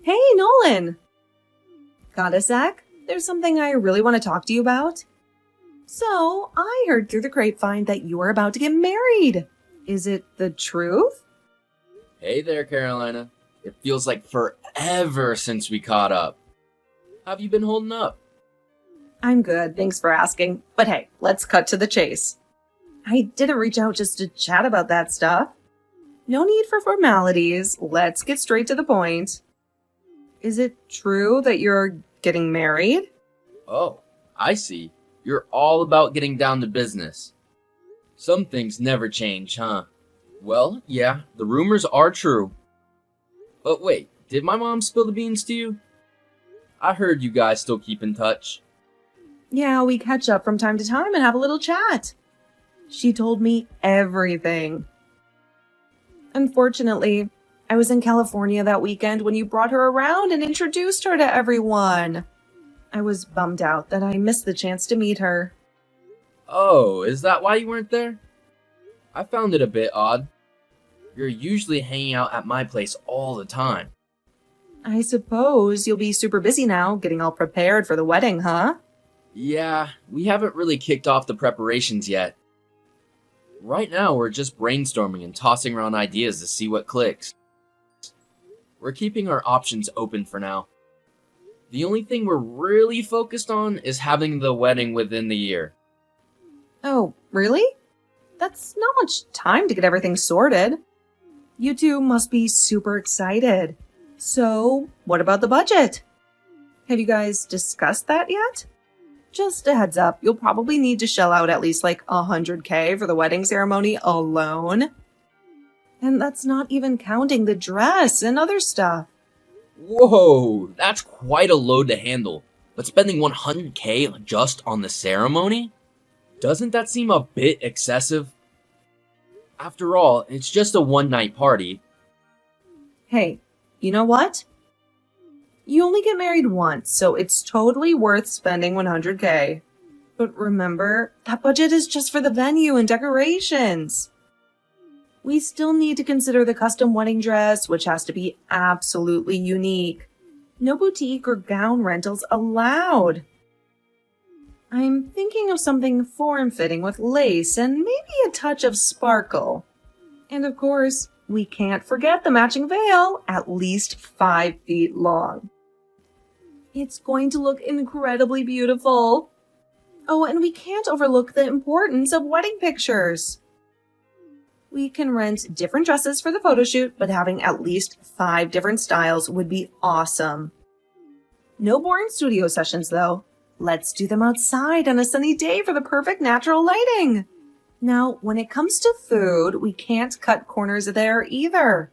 Hey, Nolan! Got a sec? There's something I really want to talk to you about. So, I heard through the grapevine that you are about to get married. Is it the truth? Hey there, Carolina. It feels like forever since we caught up. How have you been holding up? I'm good, thanks for asking. But hey, let's cut to the chase. I didn't reach out just to chat about that stuff. No need for formalities. Let's get straight to the point. Is it true that you're getting married? Oh, I see. You're all about getting down to business. Some things never change, huh? Well, yeah, the rumors are true. But wait, did my mom spill the beans to you? I heard you guys still keep in touch. Yeah, we catch up from time to time and have a little chat. She told me everything. Unfortunately, I was in California that weekend when you brought her around and introduced her to everyone. I was bummed out that I missed the chance to meet her. Oh, is that why you weren't there? I found it a bit odd. You're usually hanging out at my place all the time. I suppose you'll be super busy now, getting all prepared for the wedding, huh? Yeah, we haven't really kicked off the preparations yet. Right now, we're just brainstorming and tossing around ideas to see what clicks. We're keeping our options open for now. The only thing we're really focused on is having the wedding within the year. Oh, really? That's not much time to get everything sorted. You two must be super excited. So, what about the budget? Have you guys discussed that yet? Just a heads up, you'll probably need to shell out at least like $100K for the wedding ceremony alone. And that's not even counting the dress and other stuff. Whoa, that's quite a load to handle. But spending $100K just on the ceremony? Doesn't that seem a bit excessive? After all, it's just a one-night party. Hey, you know what? You only get married once, so it's totally worth spending $100K. But remember, that budget is just for the venue and decorations. We still need to consider the custom wedding dress, which has to be absolutely unique. No boutique or gown rentals allowed. I'm thinking of something form-fitting with lace and maybe a touch of sparkle. And of course, we can't forget the matching veil, at least 5 feet long. It's going to look incredibly beautiful. Oh, and we can't overlook the importance of wedding pictures. We can rent different dresses for the photo shoot, but having at least 5 different styles would be awesome. No boring studio sessions, though. Let's do them outside on a sunny day for the perfect natural lighting. Now, when it comes to food, we can't cut corners there either.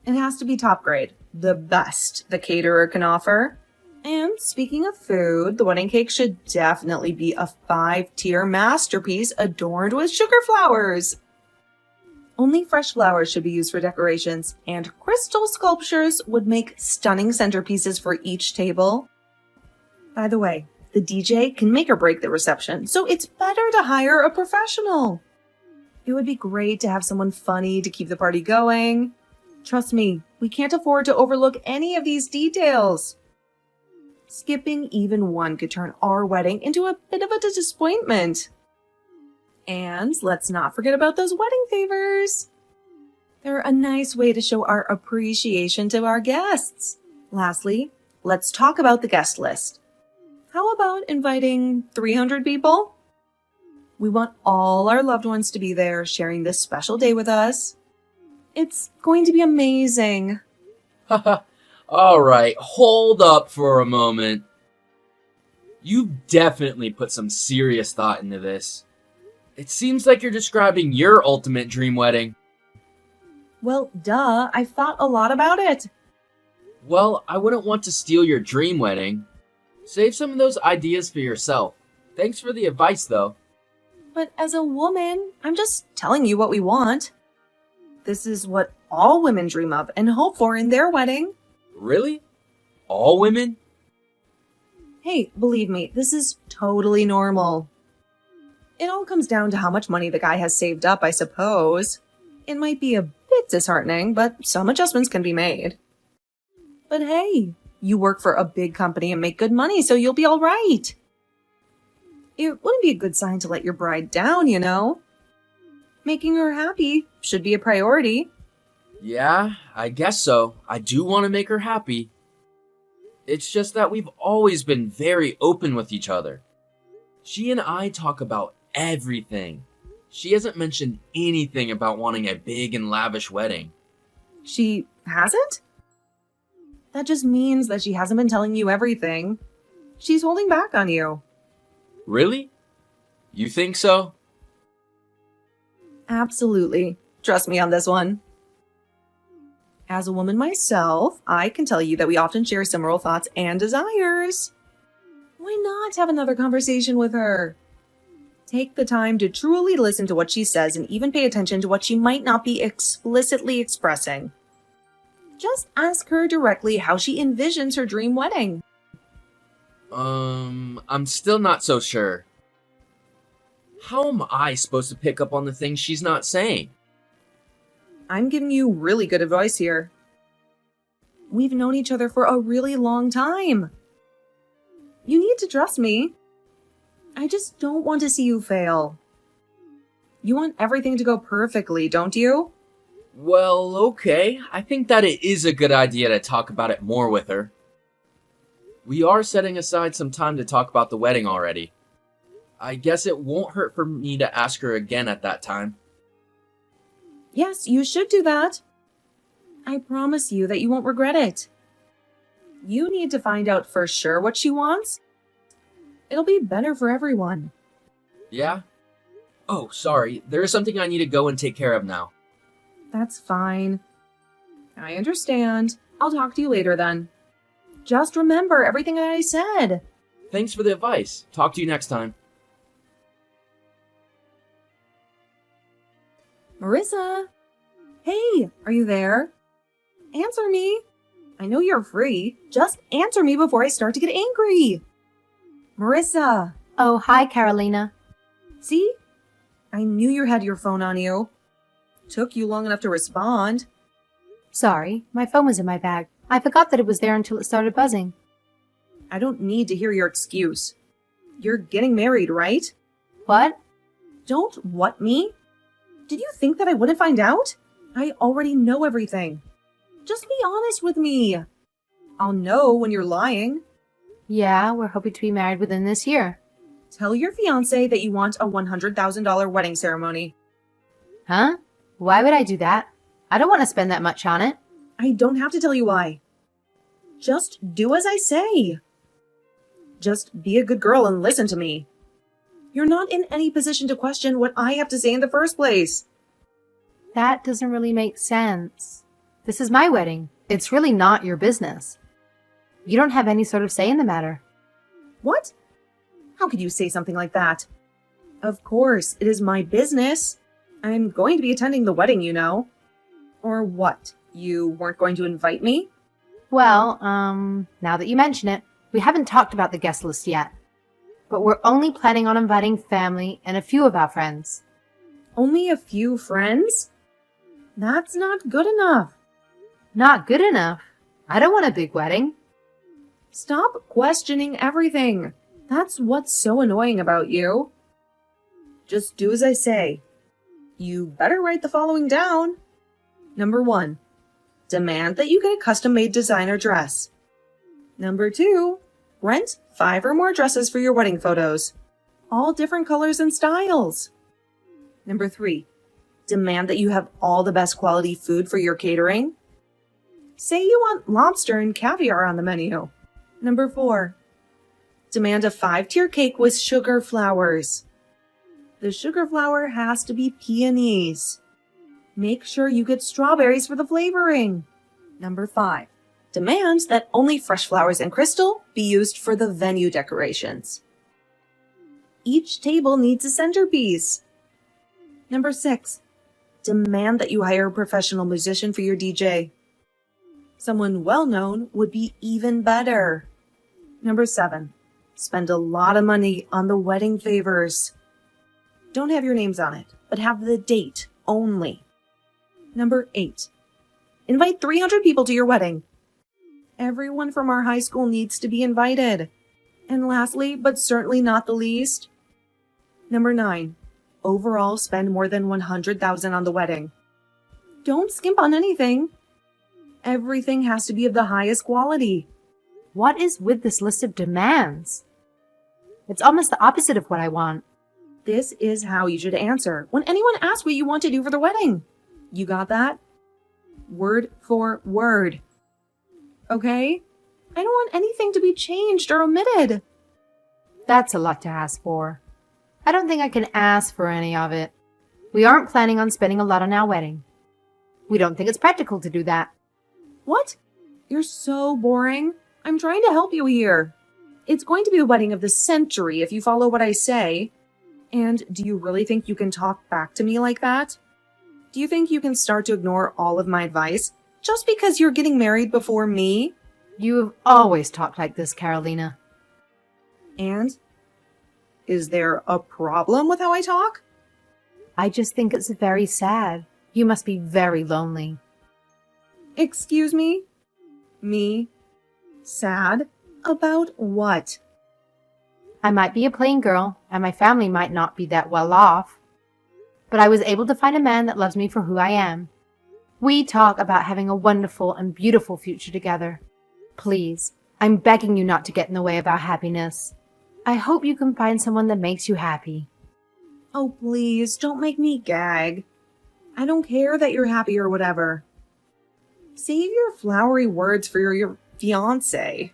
It has to be top grade, the best the caterer can offer. And speaking of food, the wedding cake should definitely be a 5-tier masterpiece adorned with sugar flowers. Only fresh flowers should be used for decorations, and crystal sculptures would make stunning centerpieces for each table. By the way, the DJ can make or break the reception, so it's better to hire a professional. It would be great to have someone funny to keep the party going. Trust me, we can't afford to overlook any of these details. Skipping even one could turn our wedding into a bit of a disappointment. And let's not forget about those wedding favors. They're a nice way to show our appreciation to our guests. Lastly, let's talk about the guest list. How about inviting 300 people? We want all our loved ones to be there sharing this special day with us. It's going to be amazing. Haha, alright, hold up for a moment. You've definitely put some serious thought into this. It seems like you're describing your ultimate dream wedding. Well, duh, I've thought a lot about it. Well, I wouldn't want to steal your dream wedding. Save some of those ideas for yourself. Thanks for the advice, though. But as a woman, I'm just telling you what we want. This is what all women dream of and hope for in their wedding. Really? All women? Hey, believe me, this is totally normal. It all comes down to how much money the guy has saved up, I suppose. It might be a bit disheartening, but some adjustments can be made. But hey, you work for a big company and make good money, so you'll be all right. It wouldn't be a good sign to let your bride down, you know? Making her happy should be a priority. Yeah, I guess so. I do want to make her happy. It's just that we've always been very open with each other. She and I talk about everything. She hasn't mentioned anything about wanting a big and lavish wedding. She hasn't? That just means that she hasn't been telling you everything. She's holding back on you. Really? You think so? Absolutely. Trust me on this one. As a woman myself, I can tell you that we often share similar thoughts and desires. Why not have another conversation with her? Take the time to truly listen to what she says and even pay attention to what she might not be explicitly expressing. Just ask her directly how she envisions her dream wedding. I'm still not so sure. How am I supposed to pick up on the things she's not saying? I'm giving you really good advice here. We've known each other for a really long time. You need to trust me. I just don't want to see you fail. You want everything to go perfectly, don't you? Well, okay. I think that it is a good idea to talk about it more with her. We are setting aside some time to talk about the wedding already. I guess it won't hurt for me to ask her again at that time. Yes, you should do that. I promise you that you won't regret it. You need to find out for sure what she wants. It'll be better for everyone. Yeah? Oh, sorry. There is something I need to go and take care of now. That's fine. I understand. I'll talk to you later then. Just remember everything that I said. Thanks for the advice. Talk to you next time. Marissa? Hey, are you there? Answer me. I know you're free. Just answer me before I start to get angry. Marissa. Oh, hi, Carolina. See? I knew you had your phone on you. Took you long enough to respond. Sorry, my phone was in my bag. I forgot that it was there until it started buzzing. I don't need to hear your excuse. You're getting married, right? What? Don't what me? Did you think that I wouldn't find out? I already know everything. Just be honest with me. I'll know when you're lying. Yeah, we're hoping to be married within this year. Tell your fiancé that you want a $100,000 wedding ceremony. Huh? Why would I do that? I don't want to spend that much on it. I don't have to tell you why. Just do as I say. Just be a good girl and listen to me. You're not in any position to question what I have to say in the first place. That doesn't really make sense. This is my wedding. It's really not your business. You don't have any sort of say in the matter. What? How could you say something like that? Of course, it is my business. I'm going to be attending the wedding, you know. Or what? You weren't going to invite me? Well, now that you mention it, we haven't talked about the guest list yet. But we're only planning on inviting family and a few of our friends. Only a few friends? That's not good enough. Not good enough? I don't want a big wedding. Stop questioning everything. That's what's so annoying about you. Just do as I say. You better write the following down. Number 1, demand that you get a custom-made designer dress. Number 2, rent 5 or more dresses for your wedding photos. All different colors and styles. Number 3, demand that you have all the best quality food for your catering. Say you want lobster and caviar on the menu. Number 4, demand a 5-tier cake with sugar flowers. The sugar flower has to be peonies. Make sure you get strawberries for the flavoring. Number 5, demand that only fresh flowers and crystal be used for the venue decorations. Each table needs a centerpiece. Number 6, demand that you hire a professional musician for your DJ. Someone well-known would be even better. Number 7, spend a lot of money on the wedding favors. Don't have your names on it, but have the date only. Number 8, invite 300 people to your wedding. Everyone from our high school needs to be invited. And lastly, but certainly not the least, number 9, overall spend more than $100,000 on the wedding. Don't skimp on anything. Everything has to be of the highest quality. What is with this list of demands? It's almost the opposite of what I want. This is how you should answer when anyone asks what you want to do for the wedding. You got that? Word for word. Okay? I don't want anything to be changed or omitted. That's a lot to ask for. I don't think I can ask for any of it. We aren't planning on spending a lot on our wedding. We don't think it's practical to do that. What? You're so boring. I'm trying to help you here. It's going to be the wedding of the century if you follow what I say. And do you really think you can talk back to me like that? Do you think you can start to ignore all of my advice just because you're getting married before me? You have always talked like this, Carolina. And? Is there a problem with how I talk? I just think it's very sad. You must be very lonely. Excuse me? Me? Sad? About what? I might be a plain girl, and my family might not be that well off. But I was able to find a man that loves me for who I am. We talk about having a wonderful and beautiful future together. Please, I'm begging you not to get in the way of our happiness. I hope you can find someone that makes you happy. Oh, please, don't make me gag. I don't care that you're happy or whatever. Save your flowery words for your fiancé.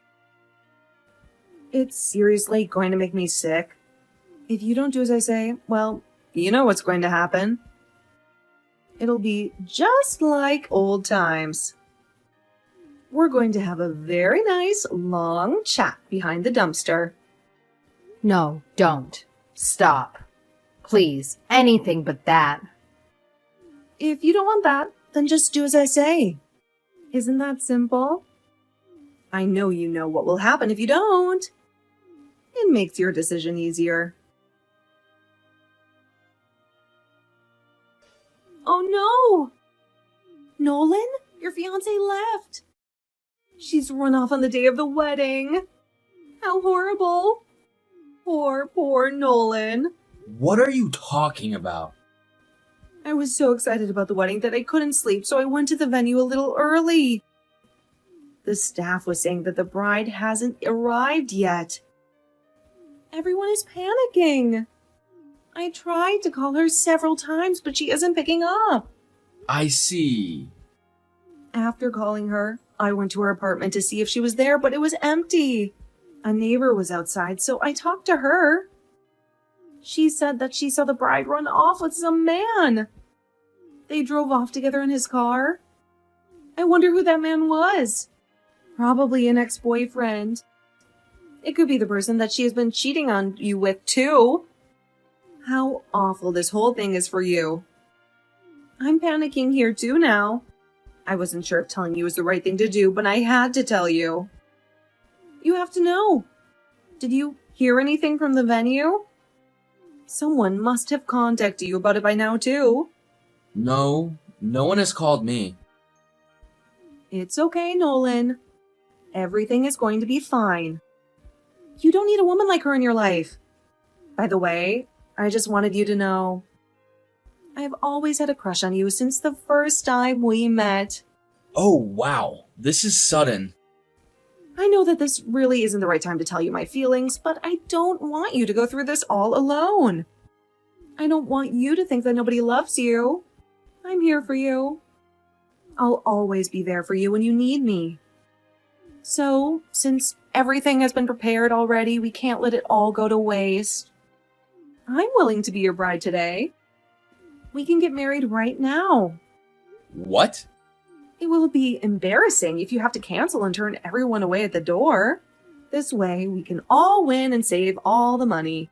It's seriously going to make me sick. If you don't do as I say, well, you know what's going to happen. It'll be just like old times. We're going to have a very nice, long chat behind the dumpster. No, don't. Stop. Please, anything but that. If you don't want that, then just do as I say. Isn't that simple? I know you know what will happen if you don't. It makes your decision easier. Oh no! Nolan, your fiancé left. She's run off on the day of the wedding. How horrible. Poor Nolan. What are you talking about? I was so excited about the wedding that I couldn't sleep, so I went to the venue a little early. The staff was saying that the bride hasn't arrived yet. Everyone is panicking. I tried to call her several times, but she isn't picking up. I see. After calling her, I went to her apartment to see if she was there, but it was empty. A neighbor was outside, so I talked to her. She said that she saw the bride run off with some man. They drove off together in his car. I wonder who that man was. Probably an ex-boyfriend. It could be the person that she has been cheating on you with, too. How awful this whole thing is for you. I'm panicking here, too, now. I wasn't sure if telling you was the right thing to do, but I had to tell you. You have to know. Did you hear anything from the venue? Someone must have contacted you about it by now, too. No one has called me. It's okay, Nolan. Everything is going to be fine. You don't need a woman like her in your life. By the way, I just wanted you to know. I've always had a crush on you since the first time we met. Oh, wow. This is sudden. I know that this really isn't the right time to tell you my feelings, but I don't want you to go through this all alone. I don't want you to think that nobody loves you. I'm here for you. I'll always be there for you when you need me. So, since everything has been prepared already, we can't let it all go to waste. I'm willing to be your bride today. We can get married right now. What? It will be embarrassing if you have to cancel and turn everyone away at the door. This way, we can all win and save all the money.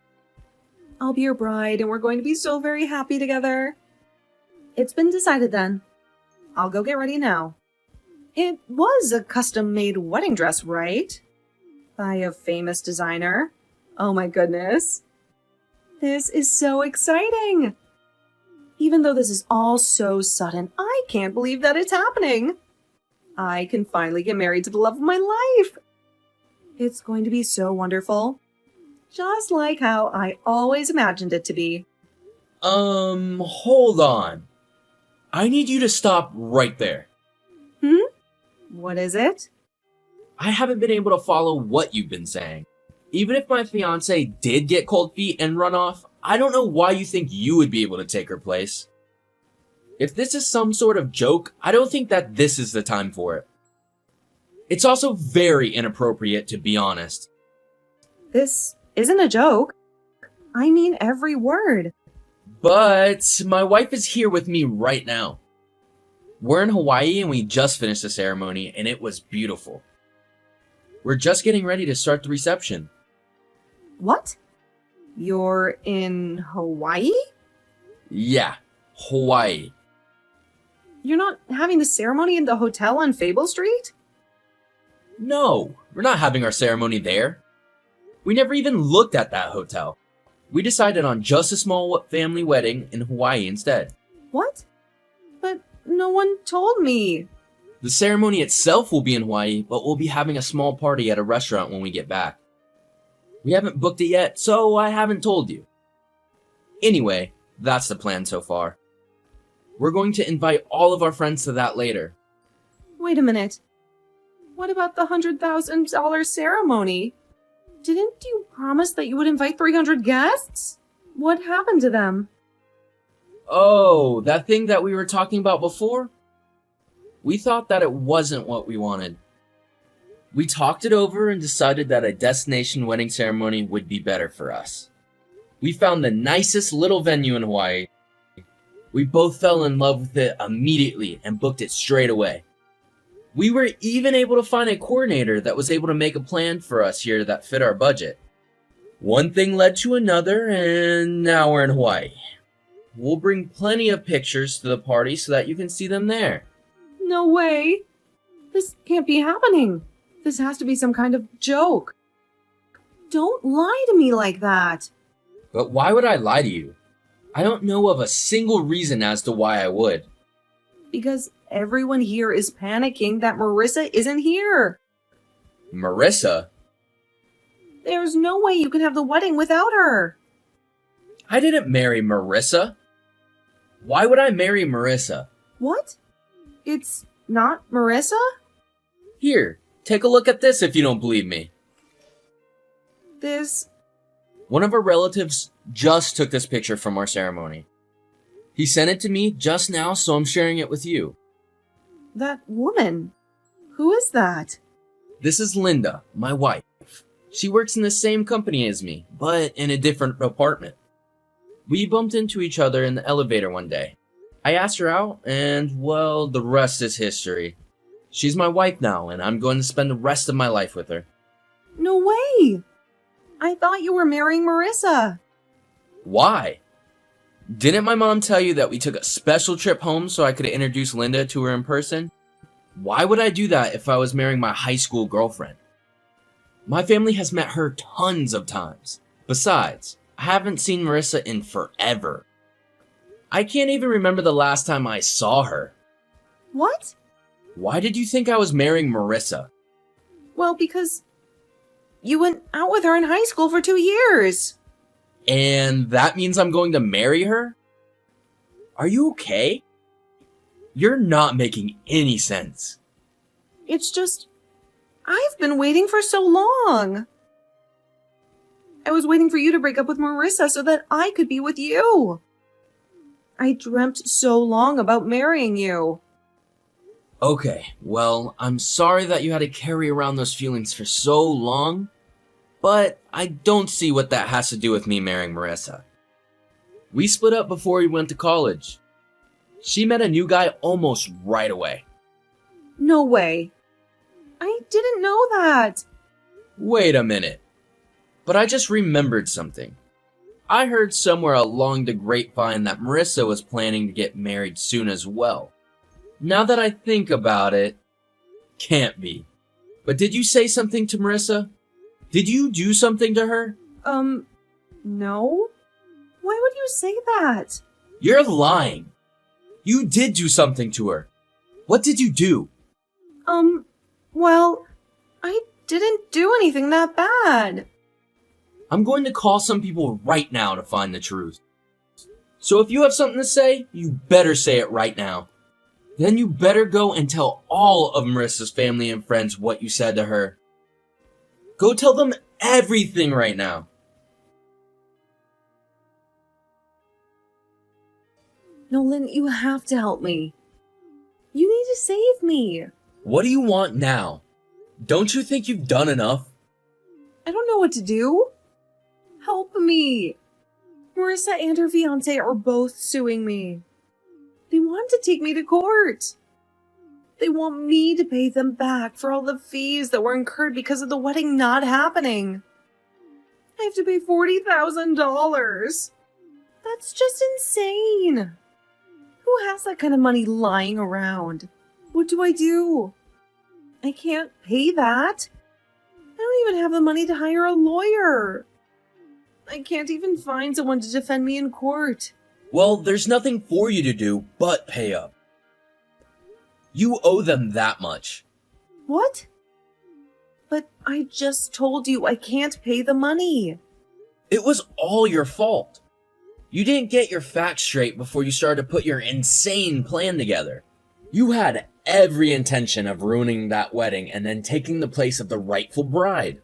I'll be your bride, and we're going to be so very happy together. It's been decided then. I'll go get ready now. It was a custom-made wedding dress, right? By a famous designer. Oh my goodness. This is so exciting. Even though this is all so sudden, I can't believe that it's happening. I can finally get married to the love of my life. It's going to be so wonderful. Just like how I always imagined it to be. Hold on. I need you to stop right there. What is it? I haven't been able to follow what you've been saying. Even if my fiancée did get cold feet and run off, I don't know why you think you would be able to take her place. If this is some sort of joke, I don't think that this is the time for it. It's also very inappropriate, to be honest. This isn't a joke. I mean every word. But my wife is here with me right now. We're in Hawaii and we just finished the ceremony and it was beautiful. We're just getting ready to start the reception. What? You're in Hawaii? Yeah, Hawaii. You're not having the ceremony in the hotel on Fable Street? No, we're not having our ceremony there. We never even looked at that hotel. We decided on just a small family wedding in Hawaii instead. What? But no one told me. The ceremony itself will be in Hawaii, but we'll be having a small party at a restaurant when we get back. We haven't booked it yet, so I haven't told you. Anyway, that's the plan so far. We're going to invite all of our friends to that later. Wait a minute. What about the $100,000 ceremony? Didn't you promise that you would invite 300 guests? What happened to them? Oh, that thing that we were talking about before? We thought that it wasn't what we wanted. We talked it over and decided that a destination wedding ceremony would be better for us. We found the nicest little venue in Hawaii. We both fell in love with it immediately and booked it straight away. We were even able to find a coordinator that was able to make a plan for us here that fit our budget. One thing led to another, and now we're in Hawaii. We'll bring plenty of pictures to the party so that you can see them there. No way. This can't be happening. This has to be some kind of joke. Don't lie to me like that. But why would I lie to you? I don't know of a single reason as to why I would. Because everyone here is panicking that Marissa isn't here. Marissa? There's no way you can have the wedding without her. I didn't marry Marissa. Why would I marry Marissa? What? It's not Marissa? Here, take a look at this if you don't believe me. This... One of our relatives just took this picture from our ceremony. He sent it to me just now, so I'm sharing it with you. That woman. Who is that? This is Linda, my wife. She works in the same company as me, but in a different apartment. We bumped into each other in the elevator one day. I asked her out, and, well, the rest is history. She's my wife now, and I'm going to spend the rest of my life with her. No way! I thought you were marrying Marissa. Why? Didn't my mom tell you that we took a special trip home so I could introduce Linda to her in person? Why would I do that if I was marrying my high school girlfriend? My family has met her tons of times. Besides, I haven't seen Marissa in forever. I can't even remember the last time I saw her. What? Why did you think I was marrying Marissa? Well, because you went out with her in high school for 2 years. And that means I'm going to marry her? Are you okay? You're not making any sense. It's just, I've been waiting for so long. I was waiting for you to break up with Marissa so that I could be with you. I dreamt so long about marrying you. Okay, well, I'm sorry that you had to carry around those feelings for so long, but I don't see what that has to do with me marrying Marissa. We split up before we went to college. She met a new guy almost right away. No way. I didn't know that. Wait a minute. But I just remembered something. I heard somewhere along the grapevine that Marissa was planning to get married soon as well. Now that I think about it, can't be. But did you say something to Marissa? Did you do something to her? No. Why would you say that? You're lying. You did do something to her. What did you do? Well, I didn't do anything that bad. I'm going to call some people right now to find the truth. So if you have something to say, you better say it right now. Then you better go and tell all of Marissa's family and friends what you said to her. Go tell them everything right now. Nolan, you have to help me. You need to save me. What do you want now? Don't you think you've done enough? I don't know what to do. Help me. Marissa and her fiancé are both suing me. They want to take me to court. They want me to pay them back for all the fees that were incurred because of the wedding not happening. I have to pay $40,000. That's just insane. Who has that kind of money lying around? What do I do? I can't pay that. I don't even have the money to hire a lawyer. I can't even find someone to defend me in court. Well, there's nothing for you to do but pay up. You owe them that much. What? But I just told you I can't pay the money. It was all your fault. You didn't get your facts straight before you started to put your insane plan together. You had every intention of ruining that wedding and then taking the place of the rightful bride.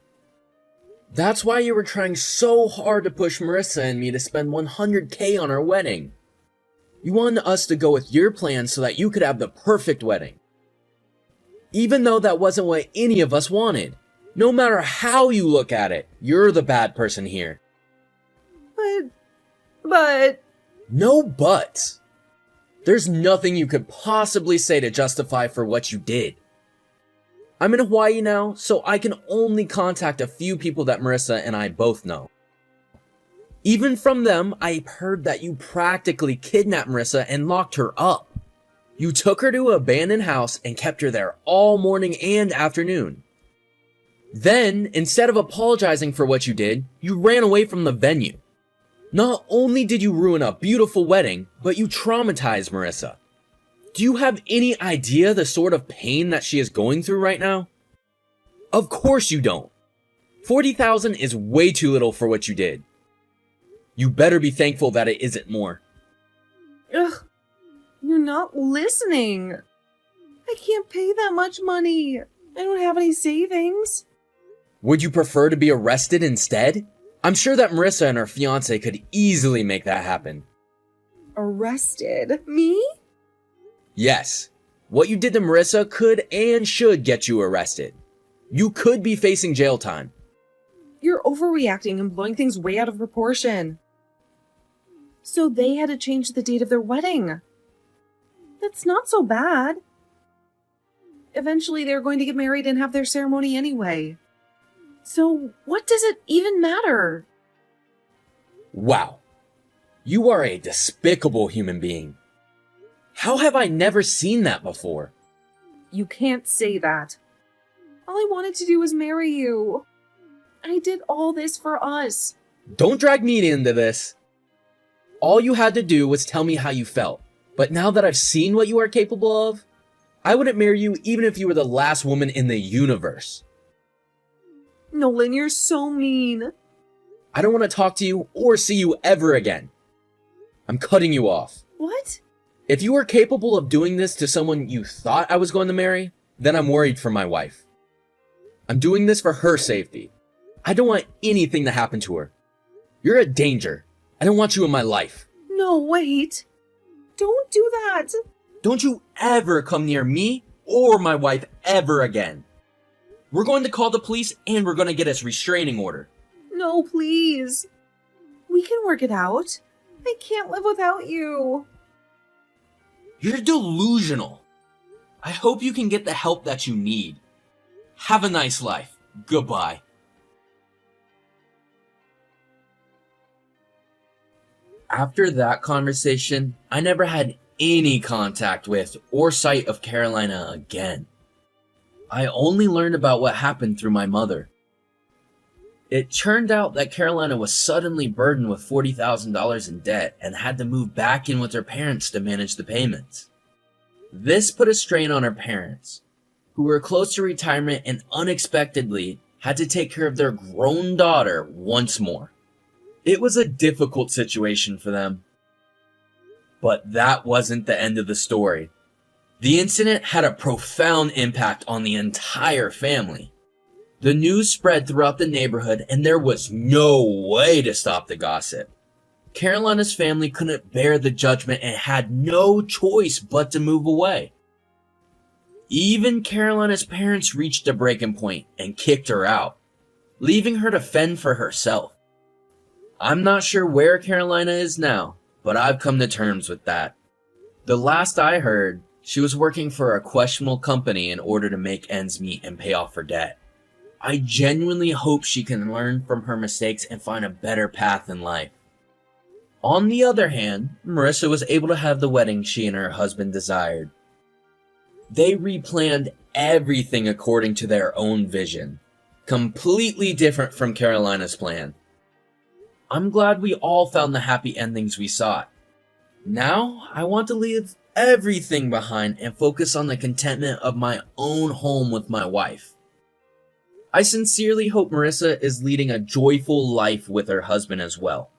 That's why you were trying so hard to push Marissa and me to spend $100K on our wedding. You wanted us to go with your plan so that you could have the perfect wedding. Even though that wasn't what any of us wanted. No matter how you look at it, you're the bad person here. But... No buts. There's nothing you could possibly say to justify for what you did. I'm in Hawaii now, so I can only contact a few people that Marissa and I both know. Even from them, I heard that you practically kidnapped Marissa and locked her up. You took her to an abandoned house and kept her there all morning and afternoon. Then, instead of apologizing for what you did, you ran away from the venue. Not only did you ruin a beautiful wedding, but you traumatized Marissa. Do you have any idea the sort of pain that she is going through right now? Of course you don't. $40,000 is way too little for what you did. You better be thankful that it isn't more. Ugh, you're not listening. I can't pay that much money. I don't have any savings. Would you prefer to be arrested instead? I'm sure that Marissa and her fiancé could easily make that happen. Arrested? Me? Yes. What you did to Marissa could and should get you arrested. You could be facing jail time. You're overreacting and blowing things way out of proportion. So they had to change the date of their wedding. That's not so bad. Eventually they're going to get married and have their ceremony anyway. So what does it even matter? Wow. You are a despicable human being. How have I never seen that before? You can't say that. All I wanted to do was marry you. I did all this for us. Don't drag me into this. All you had to do was tell me how you felt. But now that I've seen what you are capable of, I wouldn't marry you even if you were the last woman in the universe. Nolan, you're so mean. I don't want to talk to you or see you ever again. I'm cutting you off. What? If you were capable of doing this to someone you thought I was going to marry, then I'm worried for my wife. I'm doing this for her safety. I don't want anything to happen to her. You're a danger. I don't want you in my life. No, wait. Don't do that. Don't you ever come near me or my wife ever again. We're going to call the police and we're going to get a restraining order. No, please. We can work it out. I can't live without you. You're delusional. I hope you can get the help that you need. Have a nice life. Goodbye. After that conversation, I never had any contact with or sight of Carolina again. I only learned about what happened through my mother. It turned out that Carolina was suddenly burdened with $40,000 in debt and had to move back in with her parents to manage the payments. This put a strain on her parents. who were close to retirement and unexpectedly had to take care of their grown daughter once more. It was a difficult situation for them. But that wasn't the end of the story. The incident had a profound impact on the entire family. The news spread throughout the neighborhood and there was no way to stop the gossip. Carolina's family couldn't bear the judgment and had no choice but to move away. Even Carolina's parents reached a breaking point and kicked her out, leaving her to fend for herself. I'm not sure where Carolina is now, but I've come to terms with that. The last I heard, she was working for a questionable company in order to make ends meet and pay off her debt. I genuinely hope she can learn from her mistakes and find a better path in life. On the other hand, Marissa was able to have the wedding she and her husband desired. They replanned everything according to their own vision, completely different from Carolina's plan. I'm glad we all found the happy endings we sought. Now, I want to leave everything behind and focus on the contentment of my own home with my wife. I sincerely hope Marissa is leading a joyful life with her husband as well.